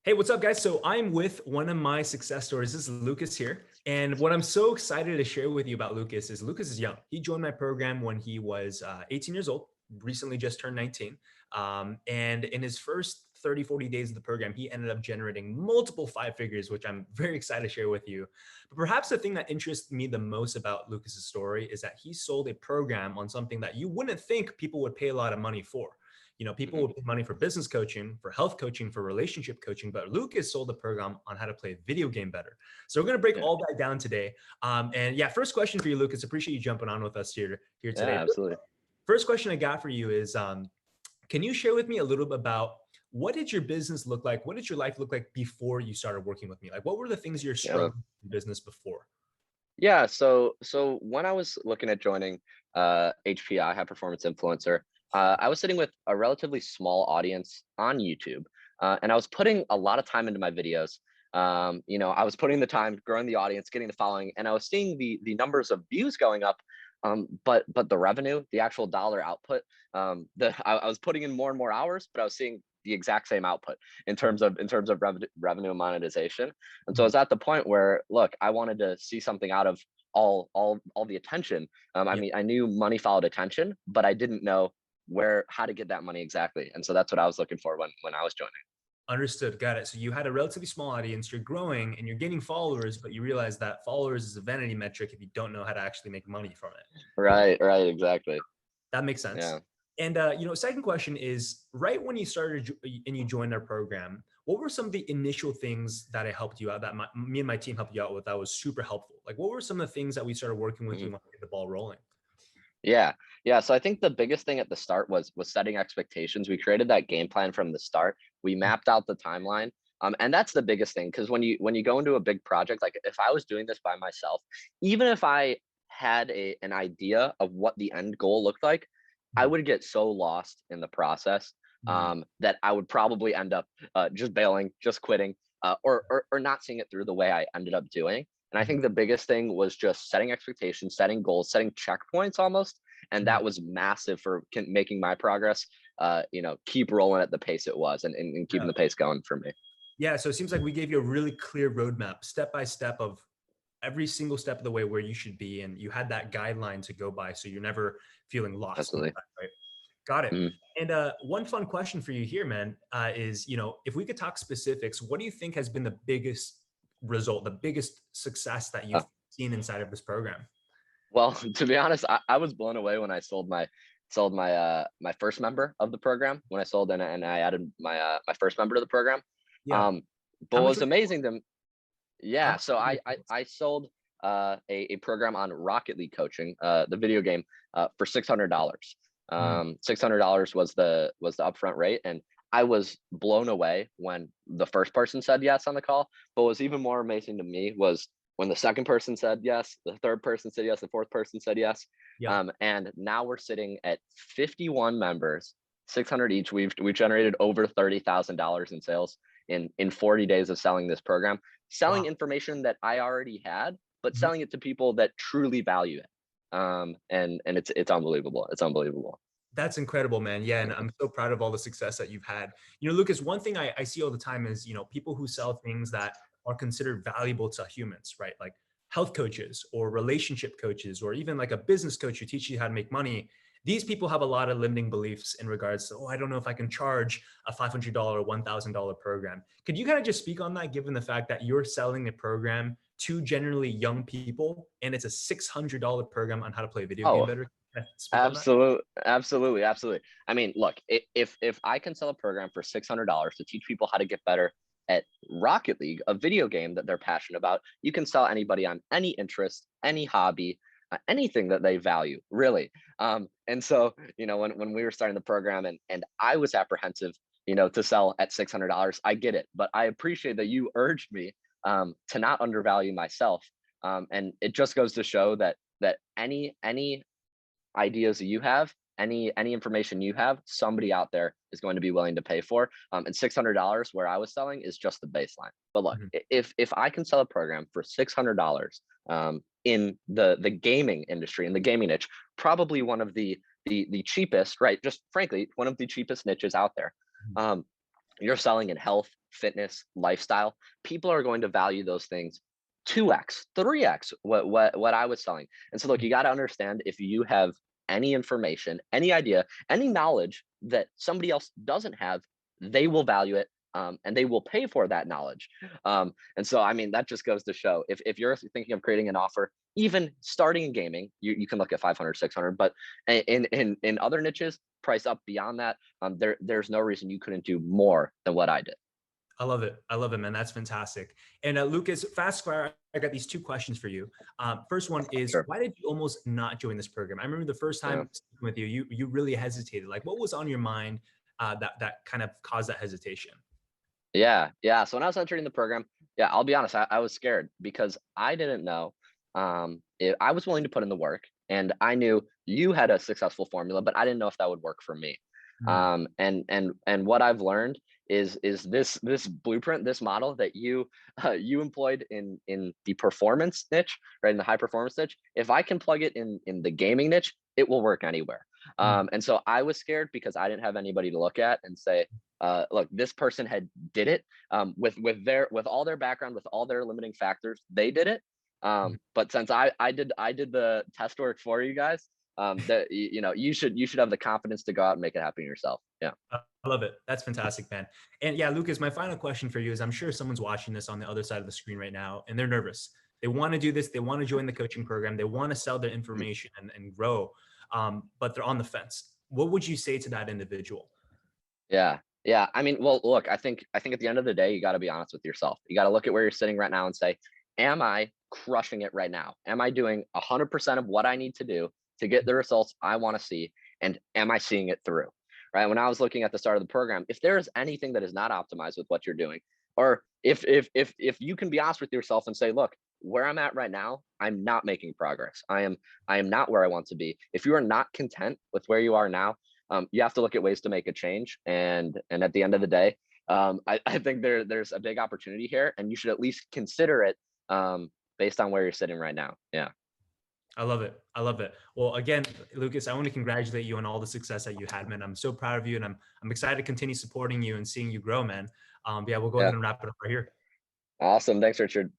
Hey, what's up, guys? So I'm with one of my success stories. This is Lucas here. And what I'm so excited to share with you about Lucas is Lucas is young. He joined my program when he was 18 years old, recently just turned 19. And in his first 30, 40 days of the program, he ended up generating multiple five figures, which I'm very excited to share with you. But perhaps the thing that interests me the most about Lucas's story is that he sold a program on something that you wouldn't think people would pay a lot of money for. People Mhm. will pay money for business coaching, for health coaching, for relationship coaching, but Lucas sold a program on how to play a video game better. So we're going to break Yeah. all that down today. And yeah, first question for you, Lucas. Appreciate you jumping on with us here today. Yeah, absolutely. First question I got for you is, can you share with me a little bit about what did your business look like? What did your life look like before you started working with me? Like, what were the things you're Yeah. struggling in business before? Yeah, so when I was looking at joining HPI, High Performance Influencer, I was sitting with a relatively small audience on YouTube, and I was putting a lot of time into my videos. I was putting the time, growing the audience, getting the following, and I was seeing the numbers of views going up. But the revenue, the actual dollar output, I was putting in more and more hours, but I was seeing the exact same output in terms of revenue and monetization. And so I Mhm. was at the point where, look, I wanted to see something out of all the attention. I Yeah. mean, I knew money followed attention, but I didn't know how to get that money exactly. And so that's what I was looking for when I was joining. Understood. Got it. So you had a relatively small audience, you're growing and you're gaining followers, but you realize that followers is a vanity metric if you don't know how to actually make money from it. Right, exactly. That makes sense. Yeah. And second question is, right when you started and you joined our program, what were some of the initial things that I helped you out that me and my team helped you out with that was super helpful? Like, what were some of the things that we started working with Mhm. you on to get the ball rolling? Yeah. Yeah. So I think the biggest thing at the start was setting expectations. We created that game plan from the start. We mapped out the timeline. And that's the biggest thing because when you go into a big project, like if I was doing this by myself, even if I had an idea of what the end goal looked like, I Mhm. would get so lost in the process Mhm. that I would probably end up just bailing, just quitting, or not seeing it through the way I ended up doing. And I Mhm. think the biggest thing was just setting expectations, setting goals, setting checkpoints almost. And Mhm. that was massive for making my progress, keep rolling at the pace it was and keeping Yeah. the pace going for me. Yeah. So it seems like we gave you a really clear roadmap, step by step of every single step of the way where you should be. And you had that guideline to go by. So you're never feeling lost in Absolutely. that, right? Got it. Mhm. And one fun question for you here, man, is if we could talk specifics, what do you think has been the biggest result, the biggest success that Uh, you've seen inside of this program? well, to be honest, I was blown away when I sold my first member of the program when I sold and I added my first member to the program. Yeah. Um, but How what much was was amazing to how Yeah, much so was I the I, difference? I sold a program on Rocket League coaching, the video game, for $600. Mm, $600 was the upfront rate, and I was blown away when the first person said yes on the call. But what was even more amazing to me was when the second person said yes, the third person said yes, the fourth person said yes, yeah. and now we're sitting at 51 members, 600 each. We've generated over $30,000 in sales in 40 days of selling this program, Wow. selling information that I already had, but Mhm. selling it to people that truly value it. And it's unbelievable. It's unbelievable. That's incredible, man. Yeah, and I'm so proud of all the success that you've had. Lucas, one thing I see all the time is, people who sell things that are considered valuable to humans, right? Like health coaches or relationship coaches, or even like a business coach who teaches you how to make money. These people have a lot of limiting beliefs in regards to, oh, I don't know if I can charge a $500 or $1,000 program. Could you kind of just speak on that, given the fact that you're selling a program to generally young people and it's a $600 program on how to play a video game Oh, better? Can I speak on that? absolutely. I mean, look, if I can sell a program for $600 to teach people how to get better at Rocket League, a video game that they're passionate about, you can sell anybody on any interest, any hobby, anything that they value, really. And so, when we were starting the program and I was apprehensive, to sell at $600, I get it, but I appreciate that you urged me to not undervalue myself. And it just goes to show that any ideas that you have, any information you have, somebody out there is going to be willing to pay for. And $600 where I was selling is just the baseline. But look, Mhm. if I can sell a program for $600 in the gaming industry, in the gaming niche, probably one of the cheapest, right? Just frankly, one of the cheapest niches out there. Mhm. Um, you're selling in health, fitness, lifestyle, people are going to value those things 2x, 3x what I was selling. And so look, you got to understand if you have any information, any idea, any knowledge that somebody else doesn't have, they will value it. And they will pay for that knowledge. And so, I mean, that just goes to show if you're thinking of creating an offer, even starting in gaming, you can look at 500, 600, but in other niches, price up beyond that. There's no reason you couldn't do more than what I did. I love it. I love it, man. That's fantastic. And Lucas, fast fire, I got these two questions for you. First one is, Sure. why did you almost not join this program? I remember the first Yeah. time speaking with you, you really hesitated. Like, what was on your mind that kind of caused that hesitation? Yeah, yeah. So when I was entering the program, yeah, I'll be honest, I was scared because I didn't know if I was willing to put in the work, and I knew you had a successful formula, but I didn't know if that would work for me. Mm, And what I've learned is this blueprint, this model that you employed in the performance niche, right, in the high performance niche. If I can plug it in the gaming niche, it will work anywhere. mm, And so I was scared because I didn't have anybody to look at and say, look, this person had did it with all their background, with all their limiting factors, they did it. mm. But since I did the test work for you guys, that you should have the confidence to go out and make it happen yourself. Yeah. I love it. That's fantastic, man. And yeah, Lucas, my final question for you is I'm sure someone's watching this on the other side of the screen right now and they're nervous. They want to do this. They want to join the coaching program. They want to sell their information and grow, but they're on the fence. What would you say to that individual? Yeah. Yeah. I mean, well, look, I think at the end of the day, you got to be honest with yourself. You got to look at where you're sitting right now and say, am I crushing it right now? Am I doing 100% of what I need to do to get the results I want to see? And am I seeing it through? Right. When I was looking at the start of the program, if there is anything that is not optimized with what you're doing, or if you can be honest with yourself and say, look, where I'm at right now, I'm not making progress. I am not where I want to be. If you are not content with where you are now, you have to look at ways to make a change. And at the end of the day, I think there's a big opportunity here, and you should at least consider it based on where you're sitting right now. Yeah. I love it. I love it. Well, again, Lucas, I want to congratulate you on all the success that you had, man. I'm so proud of you, and I'm excited to continue supporting you and seeing you grow, man. Yeah, we'll go Yeah. ahead and wrap it up right here. Awesome. Thanks, Richard.